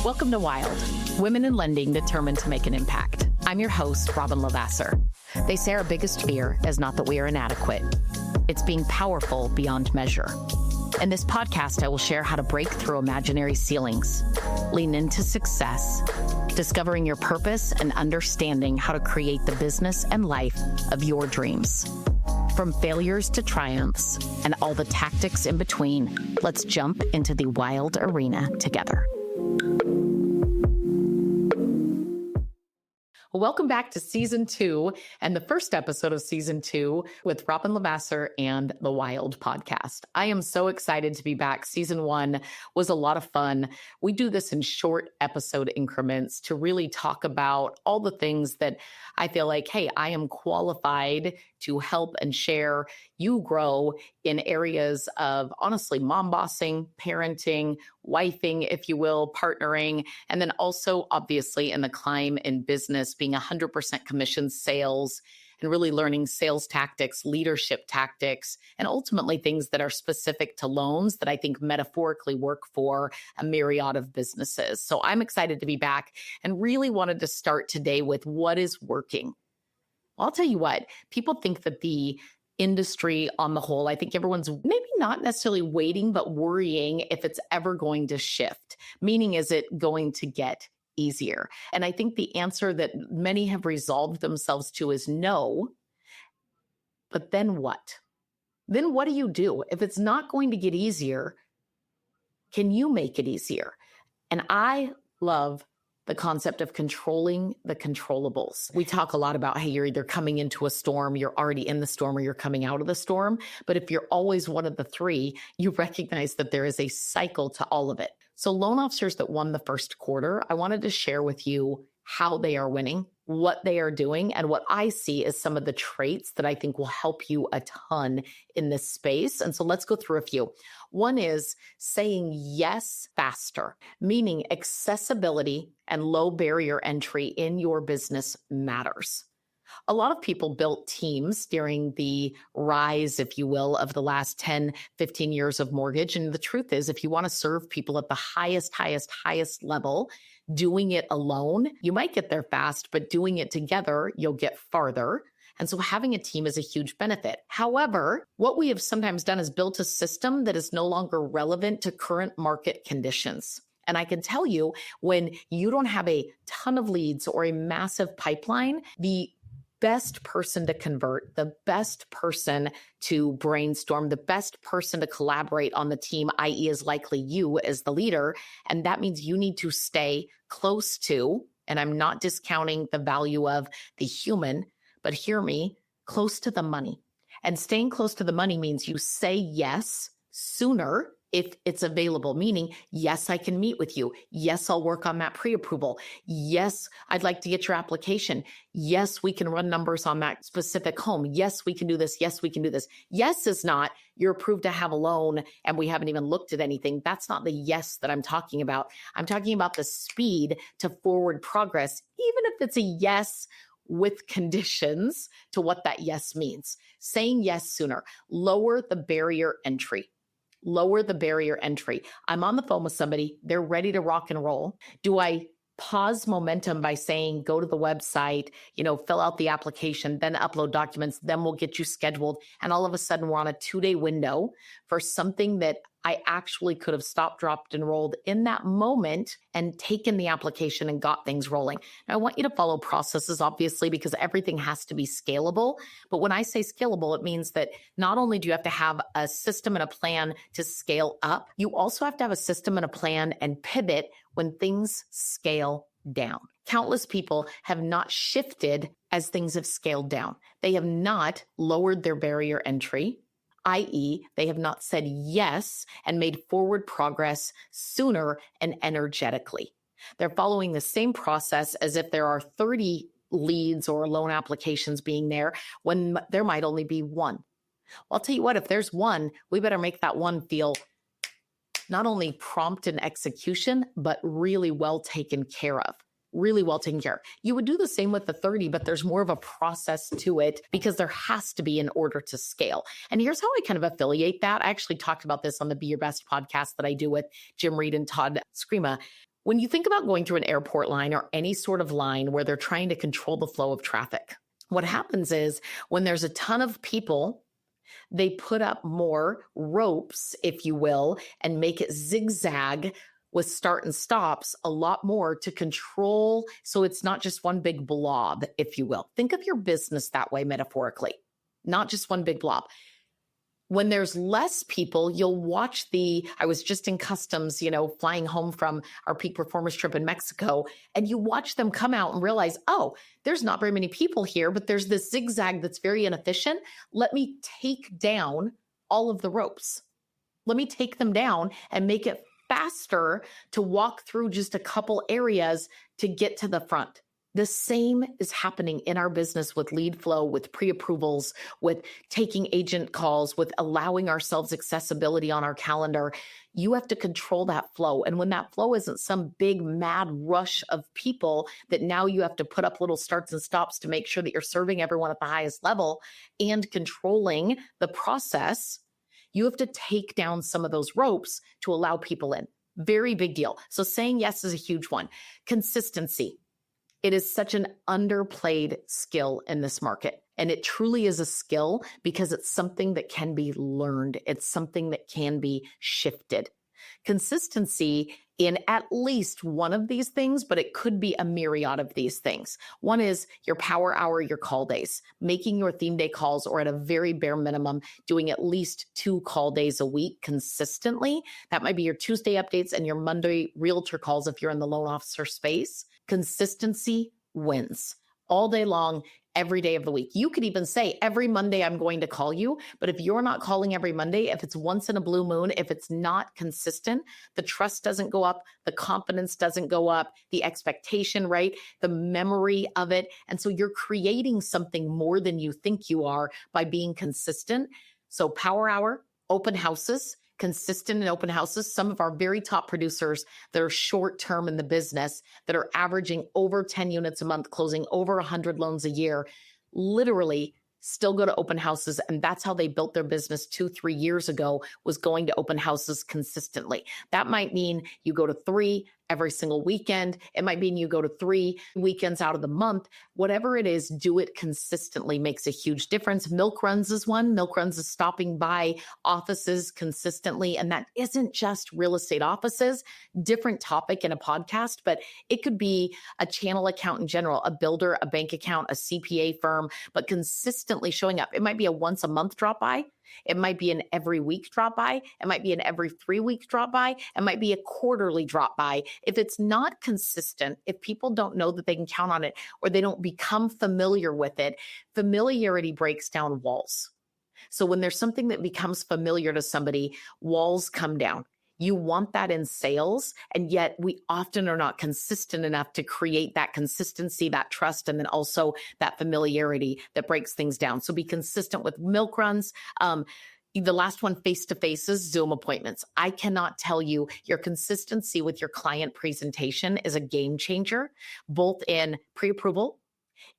Welcome to Wild, Women in Lending Determined to Make an Impact. I'm your host, Robin Lavasser. They say our biggest fear is not that we are inadequate. It's being powerful beyond measure. In this podcast, I will share how to break through imaginary ceilings, lean into success, discovering your purpose, and understanding how to create the business and life of your dreams. From failures to triumphs and all the tactics in between, let's jump into the wild arena together. Welcome back to Season 2 and the first episode of Season 2 with Robin Lavasser and the Wild Podcast. I am so excited to be back. Season 1 was a lot of fun. We do this in short episode increments to really talk about all the things that I feel like, hey, I am qualified to help and share you grow in areas of, honestly, mom bossing, parenting, wifing, if you will, partnering, and then also obviously in the climb in business, being 100% commission sales and really learning sales tactics, leadership tactics, and ultimately things that are specific to loans that I think metaphorically work for a myriad of businesses. So I'm excited to be back and really wanted to start today with what is working. I'll tell you what, people think that the industry on the whole, I think everyone's maybe not necessarily waiting, but worrying if it's ever going to shift. Meaning, is it going to get easier? And I think the answer that many have resolved themselves to is no. But then what? Then what do you do? If it's not going to get easier, can you make it easier? And I love the concept of controlling the controllables. We talk a lot about, hey, you're either coming into a storm, you're already in the storm, or you're coming out of the storm. But if you're always one of the three, you recognize that there is a cycle to all of it. So loan officers that won the first quarter, I wanted to share with you how they are winning, what they are doing, and what I see as some of the traits that I think will help you a ton in this space. And so let's go through a few. One is saying yes faster, meaning accessibility and low barrier entry in your business matters. A lot of people built teams during the rise, if you will, of the last 10, 15 years of mortgage. And the truth is, if you want to serve people at the highest level, doing it alone, you might get there fast, but doing it together, you'll get farther. And so having a team is a huge benefit. However, what we have sometimes done is built a system that is no longer relevant to current market conditions. And I can tell you, when you don't have a ton of leads or a massive pipeline, the best person to convert, the best person to brainstorm, the best person to collaborate on the team, i.e. is likely you as the leader. And that means you need to stay close to, and I'm not discounting the value of the human, but hear me, close to the money. And staying close to the money means you say yes sooner if it's available, meaning, yes, I can meet with you. Yes, I'll work on that pre-approval. Yes, I'd like to get your application. Yes, we can run numbers on that specific home. Yes, we can do this. Yes, we can do this. Yes is not, you're approved to have a loan and we haven't even looked at anything. That's not the yes that I'm talking about. I'm talking about the speed to forward progress, even if it's a yes with conditions to what that yes means. Saying yes sooner, lower the barrier entry. Lower the barrier entry. I'm on the phone with somebody. They're ready to rock and roll. Do I pause momentum by saying, go to the website, fill out the application, then upload documents, then we'll get you scheduled. And all of a sudden we're on a 2-day window for something that I actually could have stopped, dropped, and rolled in that moment and taken the application and got things rolling. Now, I want you to follow processes, obviously, because everything has to be scalable. But when I say scalable, it means that not only do you have to have a system and a plan to scale up, you also have to have a system and a plan and pivot when things scale down. Countless people have not shifted as things have scaled down. They have not lowered their barrier entry, i.e., they have not said yes and made forward progress sooner and energetically. They're following the same process as if there are 30 leads or loan applications being there when there might only be one. Well, I'll tell you what, if there's one, we better make that one feel not only prompt in execution, but really well taken care of. Really well taken care of. You would do the same with the 30, but there's more of a process to it because there has to be in order to scale. And here's how I kind of affiliate that. I actually talked about this on the Be Your Best podcast that I do with Jim Reed and Todd Screama. When you think about going through an airport line or any sort of line where they're trying to control the flow of traffic, what happens is when there's a ton of people, they put up more ropes, if you will, and make it zigzag with start and stops a lot more to control. So it's not just one big blob, if you will. Think of your business that way metaphorically, not just one big blob. When there's less people, you'll watch I was just in customs, flying home from our peak performance trip in Mexico, and you watch them come out and realize, oh, there's not very many people here, but there's this zigzag that's very inefficient. Let me take down all of the ropes. Let me take them down and make it faster to walk through just a couple areas to get to the front. The same is happening in our business with lead flow, with pre-approvals, with taking agent calls, with allowing ourselves accessibility on our calendar. You have to control that flow. And when that flow isn't some big mad rush of people that now you have to put up little starts and stops to make sure that you're serving everyone at the highest level and controlling the process, you have to take down some of those ropes to allow people in. Very big deal. So saying yes is a huge one. Consistency. It is such an underplayed skill in this market. And it truly is a skill because it's something that can be learned. It's something that can be shifted. Consistency in at least one of these things, but it could be a myriad of these things. One is your power hour, your call days, making your theme day calls, or at a very bare minimum, doing at least 2 call days a week consistently. That might be your Tuesday updates and your Monday realtor calls if you're in the loan officer space. Consistency wins all day long, every day of the week. You could even say every Monday I'm going to call you, but if you're not calling every Monday, if it's once in a blue moon, if it's not consistent, the trust doesn't go up, the confidence doesn't go up, the expectation, right? The memory of it. And so you're creating something more than you think you are by being consistent. So power hour, open houses, consistent in open houses. Some of our very top producers that are short term in the business that are averaging over 10 units a month, closing over 100 loans a year, literally still go to open houses. And that's how they built their business 2-3 years ago, was going to open houses consistently. That might mean you go to 3 every single weekend. It might mean you go to 3 weekends out of the month. Whatever it is, do it consistently makes a huge difference. Milk runs is one. Milk runs is stopping by offices consistently. And that isn't just real estate offices, different topic in a podcast, but it could be a channel account in general, a builder, a bank account, a CPA firm, but consistently showing up. It might be a once a month drop by. It might be an every week drop by. It might be an every 3 week drop by. It might be a quarterly drop by. If it's not consistent, if people don't know that they can count on it or they don't become familiar with it, familiarity breaks down walls. So when there's something that becomes familiar to somebody, walls come down. You want that in sales, and yet we often are not consistent enough to create that consistency, that trust, and then also that familiarity that breaks things down. So be consistent with milk runs. The last one, face-to-faces, Zoom appointments. I cannot tell you, your consistency with your client presentation is a game changer, both in pre-approval,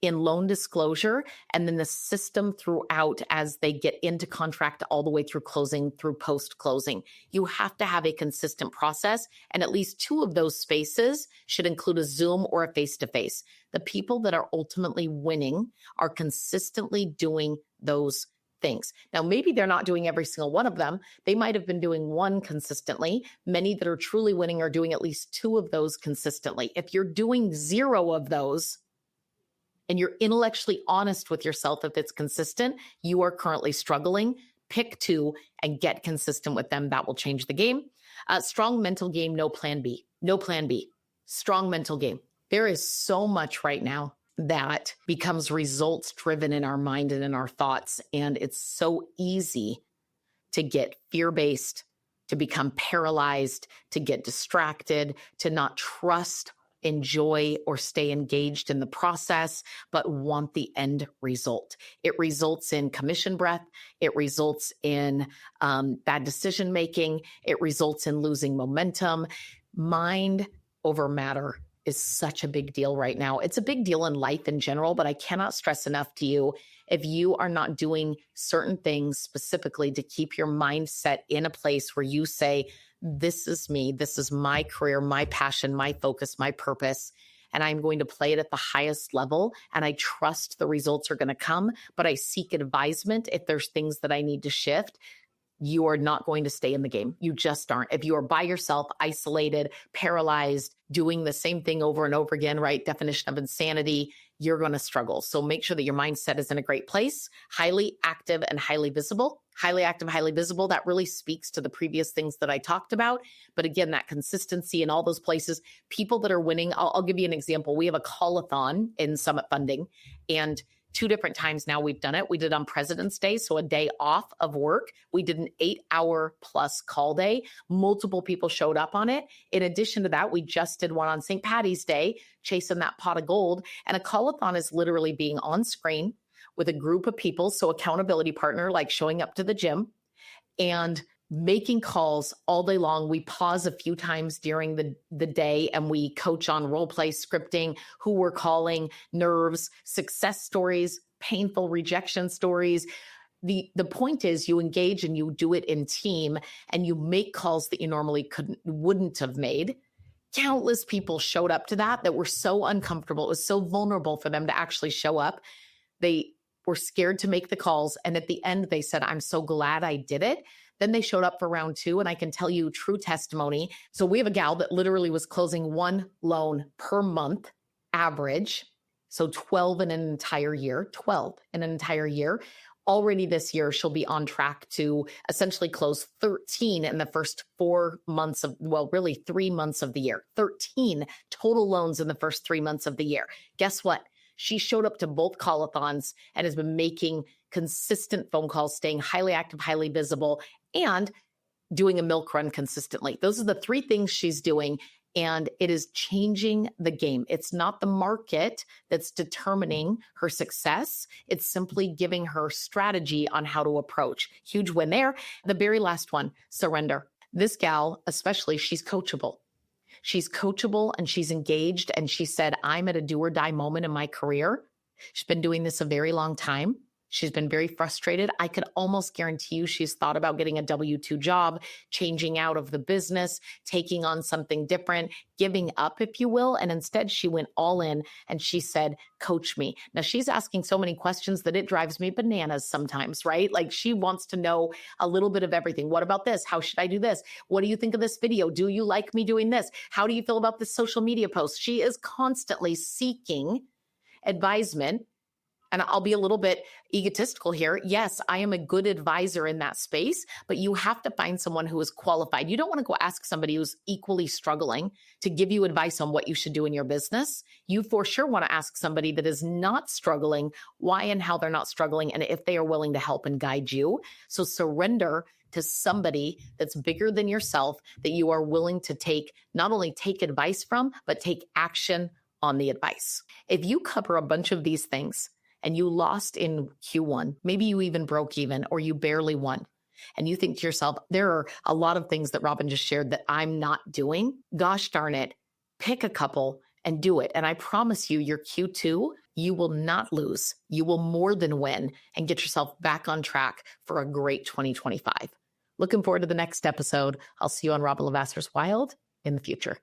in loan disclosure, and then the system throughout as they get into contract all the way through closing, through post-closing. You have to have a consistent process, and at least 2 of those spaces should include a Zoom or a face-to-face. The people that are ultimately winning are consistently doing those things. Now, maybe they're not doing every single one of them. They might have been doing 1 consistently. Many that are truly winning are doing at least 2 of those consistently. If you're doing 0 of those, and you're intellectually honest with yourself, if it's consistent, you are currently struggling. Pick 2 and get consistent with them. That will change the game. Strong mental game, no plan B. No plan B. Strong mental game. There is so much right now that becomes results driven in our mind and in our thoughts. And it's so easy to get fear-based, to become paralyzed, to get distracted, to not trust, enjoy, or stay engaged in the process, but want the end result. It results in commission breath. It results in bad decision-making. It results in losing momentum. Mind over matter is such a big deal right now. It's a big deal in life in general, but I cannot stress enough to you, if you are not doing certain things specifically to keep your mindset in a place where you say, this is me, this is my career, my passion, my focus, my purpose, and I'm going to play it at the highest level, and I trust the results are going to come, but I seek advisement if there's things that I need to shift, you are not going to stay in the game. You just aren't. If you are by yourself, isolated, paralyzed, doing the same thing over and over again, right? Definition of insanity, you're going to struggle. So make sure that your mindset is in a great place, highly active and highly visible. Highly active, highly visible. That really speaks to the previous things that I talked about. But again, that consistency in all those places, people that are winning. I'll give you an example. We have a call-a-thon in Summit Funding, and 2 different times now we've done it. We did on President's Day, so a day off of work. We did an 8-hour plus call day. Multiple people showed up on it. In addition to that, we just did one on St. Patty's Day, chasing that pot of gold. And a call-a-thon is literally being on screen with a group of people, so accountability partner, like showing up to the gym and making calls all day long. We pause a few times during the day and we coach on role play scripting, who we're calling, nerves, success stories, painful rejection stories. The point is you engage and you do it in team and you make calls that you normally wouldn't have made. Countless people showed up to that were so uncomfortable. It was so vulnerable for them to actually show up. They were scared to make the calls. And at the end, they said, I'm so glad I did it. Then they showed up for round 2, and I can tell you true testimony. So we have a gal that literally was closing 1 loan per month average. So 12 in an entire year, 12 in an entire year. Already this year, she'll be on track to essentially close 13 in the first 4 months of, well, really 3 months of the year. 13 total loans in the first 3 months of the year. Guess what? She showed up to both call-a-thons and has been making consistent phone calls, staying highly active, highly visible, and doing a milk run consistently. Those are the 3 things she's doing, and it is changing the game. It's not the market that's determining her success. It's simply giving her strategy on how to approach. Huge win there. The very last one, surrender. This gal, especially, she's coachable. She's coachable and she's engaged. And she said, I'm at a do or die moment in my career. She's been doing this a very long time. She's been very frustrated. I could almost guarantee you she's thought about getting a W-2 job, changing out of the business, taking on something different, giving up, if you will. And instead she went all in and she said, coach me. Now she's asking so many questions that it drives me bananas sometimes, right? Like she wants to know a little bit of everything. What about this? How should I do this? What do you think of this video? Do you like me doing this? How do you feel about this social media post? She is constantly seeking advisement. And I'll be a little bit egotistical here. Yes, I am a good advisor in that space, but you have to find someone who is qualified. You don't want to go ask somebody who's equally struggling to give you advice on what you should do in your business. You for sure want to ask somebody that is not struggling, why and how they're not struggling, and if they are willing to help and guide you. So surrender to somebody that's bigger than yourself, that you are willing to not only take advice from, but take action on the advice. If you cover a bunch of these things, and you lost in Q1, maybe you even broke even or you barely won, and you think to yourself, there are a lot of things that Robin just shared that I'm not doing. Gosh darn it, pick a couple and do it. And I promise you, your Q2, you will not lose. You will more than win and get yourself back on track for a great 2025. Looking forward to the next episode. I'll see you on Robin Lavasser's Wild in the future.